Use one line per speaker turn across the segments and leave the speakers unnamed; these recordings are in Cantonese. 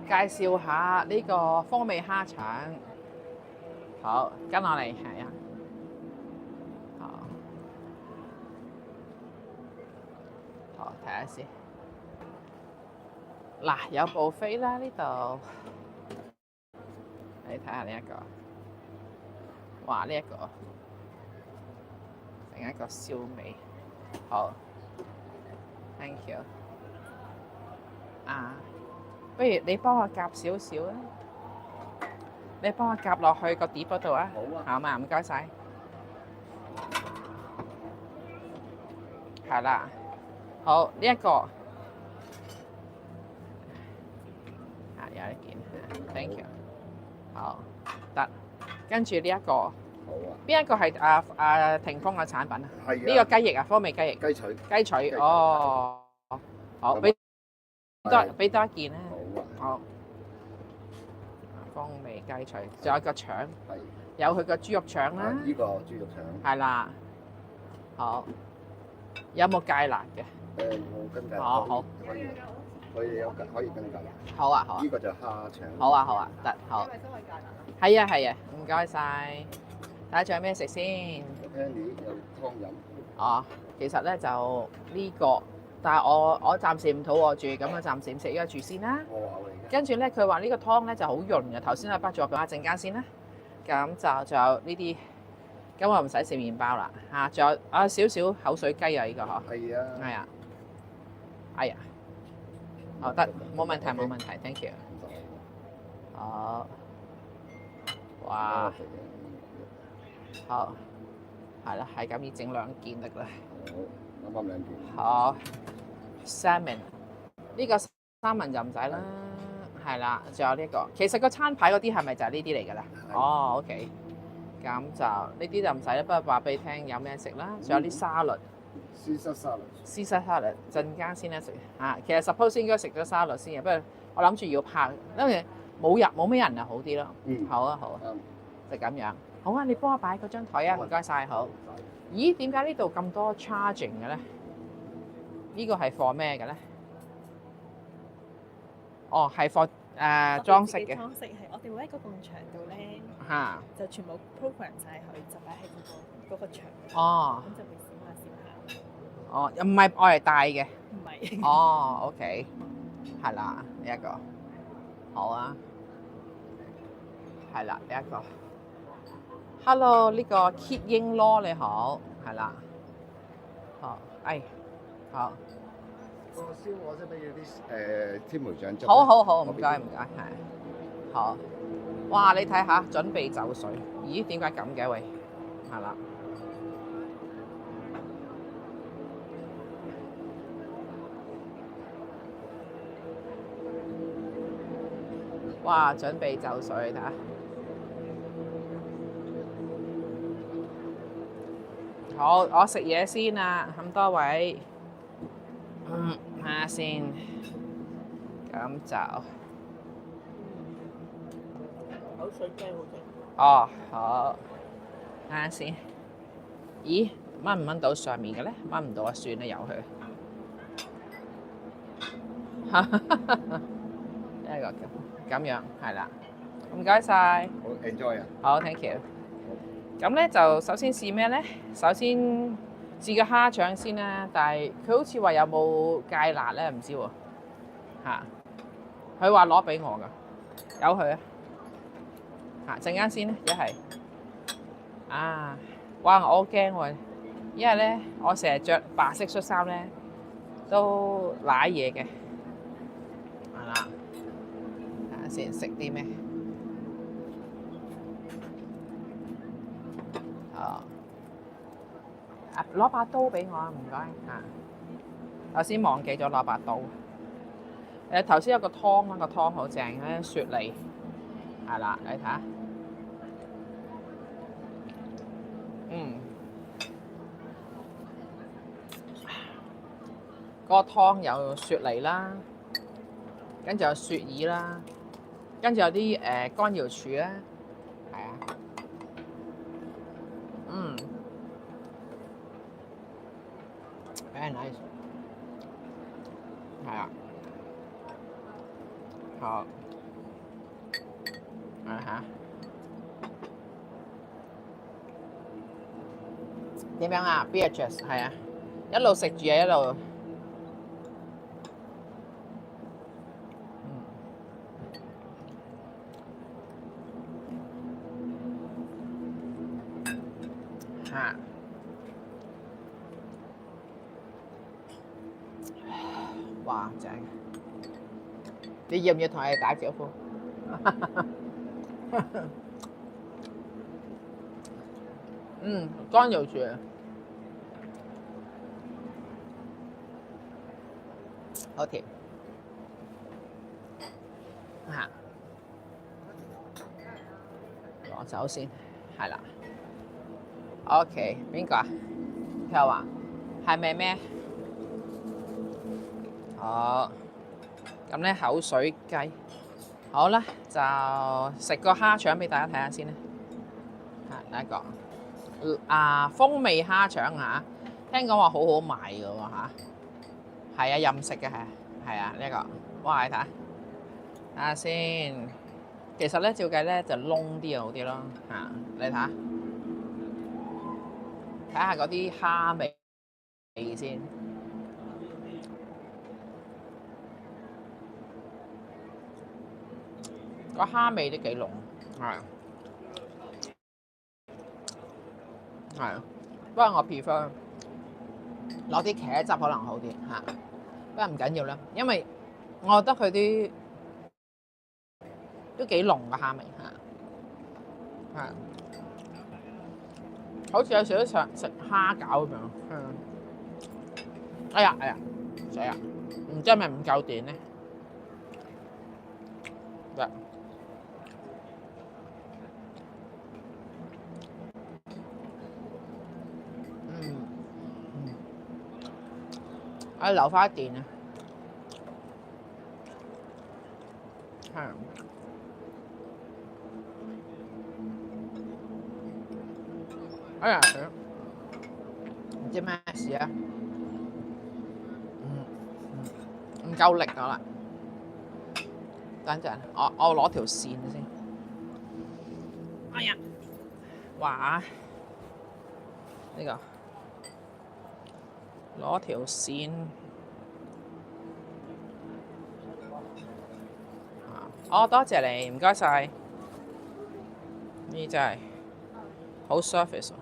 介紹下呢個風味蝦腸。好，跟我嚟係啊。好，好睇下先。嗱，有buffet啦呢度，你睇下呢一個。哇！呢一個另一個燒味，好 ，thank you。啊，不如你幫我夾少少啊！你幫我夾落去個碟嗰度啊！
好啊，
好嘛，唔該晒。係啦，好呢一個啊，有一件，thank you。好，得。跟住呢一個，
好啊。
邊一個係霆鋒嘅產品啊？
係啊。
呢個雞翼啊，風味雞翼。
雞腿。
雞腿，哦，好，俾多一件啦。
好啊。
好，風味雞腿，仲有個腸，
係。
有佢個豬肉腸啦。
呢個豬肉腸。係
啦。好，有冇芥辣嘅？
冇跟芥辣。
好。
可以跟芥辣。
好啊，好啊。
呢個就蝦腸。
好啊，得，好。係啊，唔該晒。睇下仲有咩食先。
Penny 有湯飲。
哦，其實咧就呢個，但係我暫時唔肚餓住，咁我暫時唔食呢個住先啦。
我話嚟嘅。跟
住咧，佢話呢個湯咧就好潤嘅。頭先阿北仲話俾我陣間先啦。咁就仲有呢啲，咁我唔使食麵包啦嚇。仲有少少口水雞啊，呢個嗬。係啊。係啊。哎呀，好得，冇問題，thank you。好。哇！好，係啦，係咁要整2件得啦。
好，啱2件。
好 ，salmon 呢個三文就唔使啦，係啦，仲有呢個。其實個餐牌嗰啲係咪就係呢啲嚟㗎啦？哦，OK，咁就呢啲就唔使啦。不過話俾你聽有咩食啦，仲有啲沙律。Caesar salad 陣間先啦食嚇。其實 suppose 應該食咗沙律先嘅，不過我諗住要拍，因為冇咩人就好啲咯。好啊，好啊，就咁樣。好啊，你幫我擺嗰張台啊，唔該晒。好。咦？點解呢度咁多 charging 嘅咧？呢個係 for 咩嘅咧？哦，係 for 裝飾嘅。
裝飾係我哋會喺嗰埲牆度咧，
嚇，
就全部 program 晒佢，就擺喺嗰個牆。
哦。
咁就會閃下。
哦，又唔係愛嚟戴嘅。
唔係。
哦，OK，係啦，呢一個好啊，係啦，呢一個。Hello， 呢個 Kit Ying Law 你好，係啦，好，好。
個燒鵝即係要啲甜梅醬汁。
好，唔該，係，好。哇，你睇下，準備走水。咦？點解咁嘅喂？係啦。哇！準備就水，睇下。好，我食嘢先啦，咁多位。睇下先。咁就。
口水雞好正。
哦，好。睇下先。咦？掹唔掹到上面嘅咧？掹唔到啊，算啦，由佢。呢一個咁樣係啦，唔該晒。
好 enjoy 啊！
好 ，thank you。咁咧就首先試咩咧？首先試個蝦腸先啦，但係佢好似話有冇芥辣咧，唔知喎嚇。佢話攞俾我㗎，由佢啊嚇，陣間先啦，一係啊，哇！我好驚喎，因為咧我成日着白色恤衫咧都揦嘢嘅，係啦。先食啲咩？攞把刀俾我啊！唔該嚇。頭先忘記咗攞把刀。頭先有個湯啦，個湯好正咧，雪梨係啦，你睇下。嗰個湯有雪梨啦，跟住有雪耳啦。跟住有啲乾瑤柱啦，係啊，very nice，係啊，好，嚇。點樣啊 ？Beatrice 係啊，一路食住啊，一路。嚇！哇，正！你要唔要同我哋打招呼？乾瑤柱，好甜嚇！攞走先，係啦。OK， 邊個啊？佢話係咪咩？好，咁咧口水雞，好啦，就食個蝦腸俾大家睇下先啦。第一個風味蝦腸嚇，聽講話好好賣嘅喎嚇，係啊，任食嘅係啊，呢一個，哇你睇下先，其實咧照計咧就燶啲就好啲咯嚇，你睇下嗰啲蝦味先。個蝦味都幾濃，係，不過我 prefer 攞啲茄汁可能好啲嚇，不過唔緊要啦，因為我覺得佢啲都幾濃嘅蝦味嚇，係，好似有少少想食蝦餃咁樣，哎呀，死啊！唔知係咪唔夠電咧？我留翻電啊！係。哎呀，唔知咩事啊？唔夠力咗啦！等陣，我攞條線先。哎呀！哇！呢個。攞條線，多謝你，唔該晒。呢真係好 surface 喎。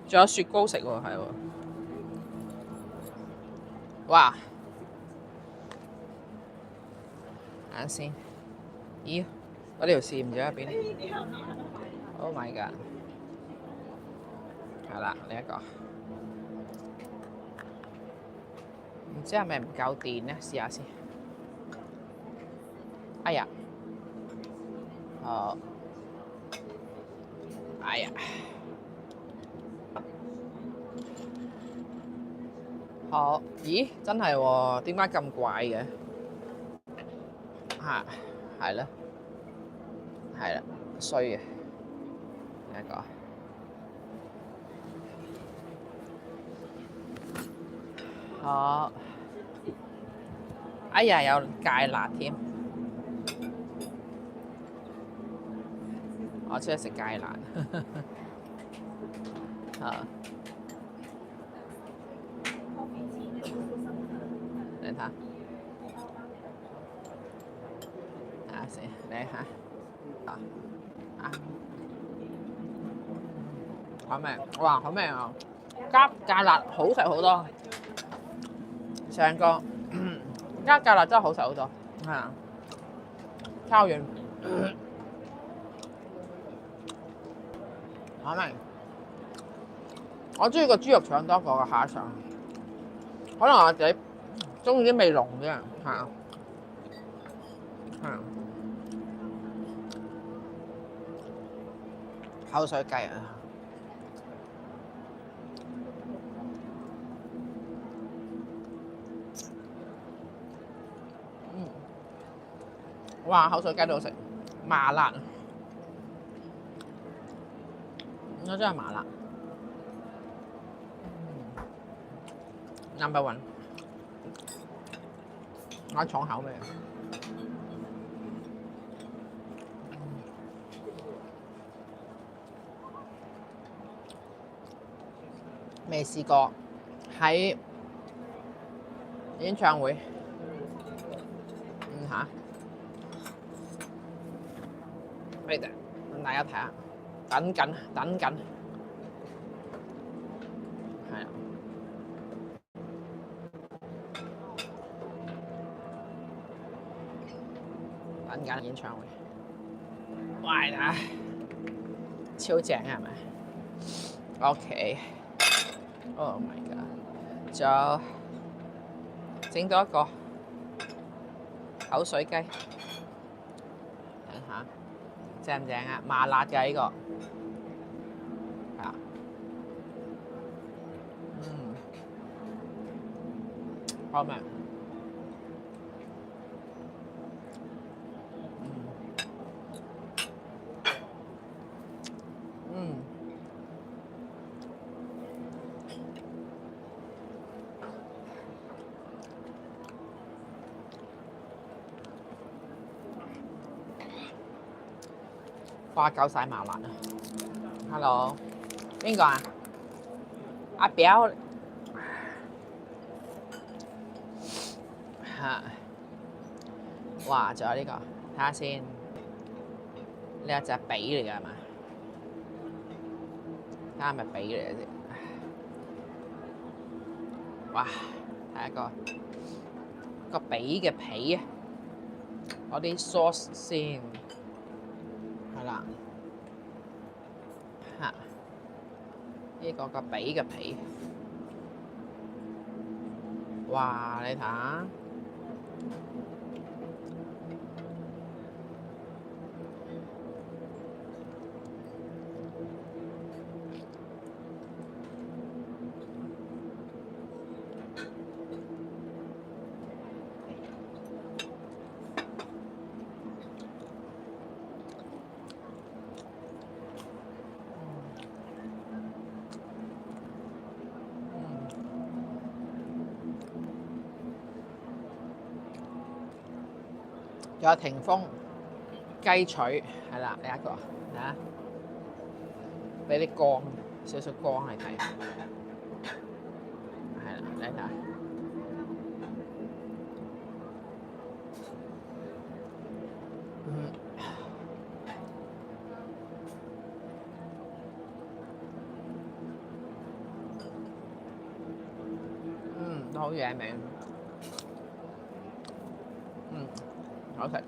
仲有雪糕食喎，係喎。哇！睇下先，咦？嗰條線唔知喺邊 ？Oh my god！係啦，呢一個唔知係咪唔夠電咧？試下先。哎呀，好，哎呀，好，咦？真係喎，點解咁怪嘅？嚇，係啦，係啦，衰嘅呢一個。好，哎呀，有芥辣添，我中意食芥辣。啊，你睇下，先，你睇，好味，哇，好味啊！加芥辣好食好多。成個加芥辣真係好食好多，係啊，超軟，好味。我中意個豬肉腸多過個蝦腸，可能我自己中意啲味濃啲啊，係啊，口水雞啊！哇！口水雞都好食，麻辣，我真係麻辣，number one。我重口味。未試過喺演唱會，嚇，俾大家睇下，等緊，係啊，等緊演唱會，哇！超正係咪 ？OK。Oh my god！就整到一個口水雞，睇下正唔正啊？麻辣嘅呢個，係啊，好味。哇！夠晒麻辣啊 ！Hello， 邊個啊？阿表嚇！哇！仲有呢個，睇下先。呢一隻髀嚟㗎係嘛？睇下係咪髀嚟嘅先。哇！睇下個髀嘅皮啊！攞啲 sauce 先。係啦，嚇！呢個個髀嘅皮，哇！你睇下，仲有霆鋒雞腿，係啦，呢一個嚇，俾啲光，少少光嚟睇，係啦，你睇。都好嘢味，好食。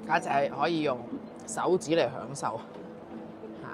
簡直係可以用手指嚟享受嚇。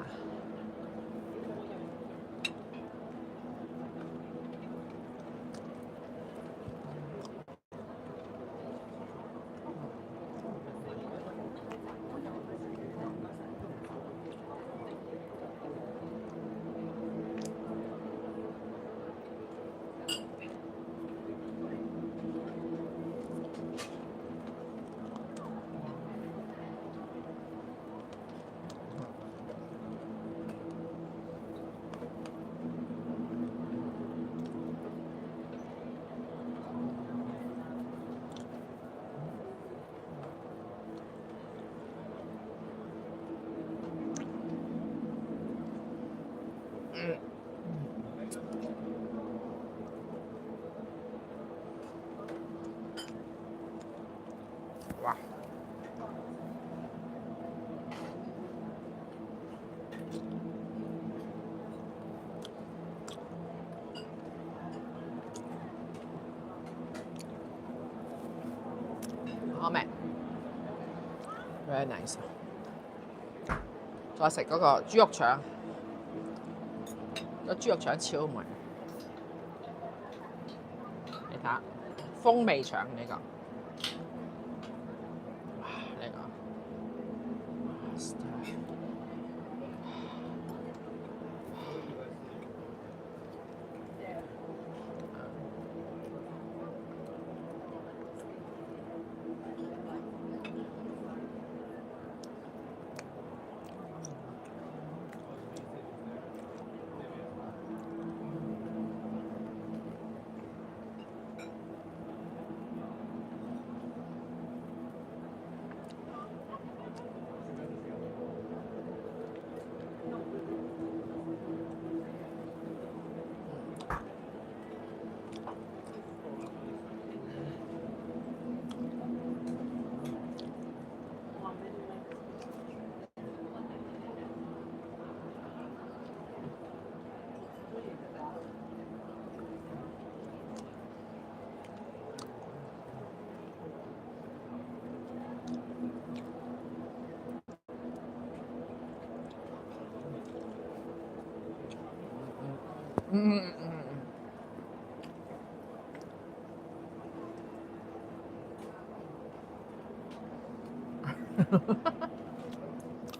哇！好味 ，very nice。再食嗰個豬肉腸，個豬肉腸超味。嚇，風味腸呢個，哇呢個。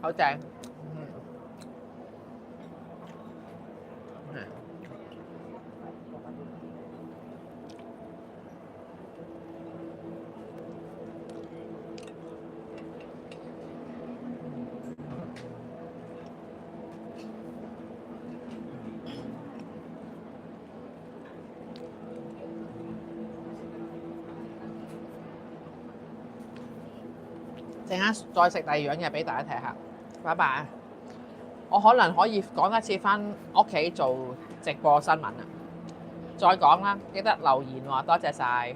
好正。陣間再食第二樣嘢俾大家睇下，拜拜。我可能可以講一次返屋企做直播新聞啊，再講啦，記得留言喎，多謝晒。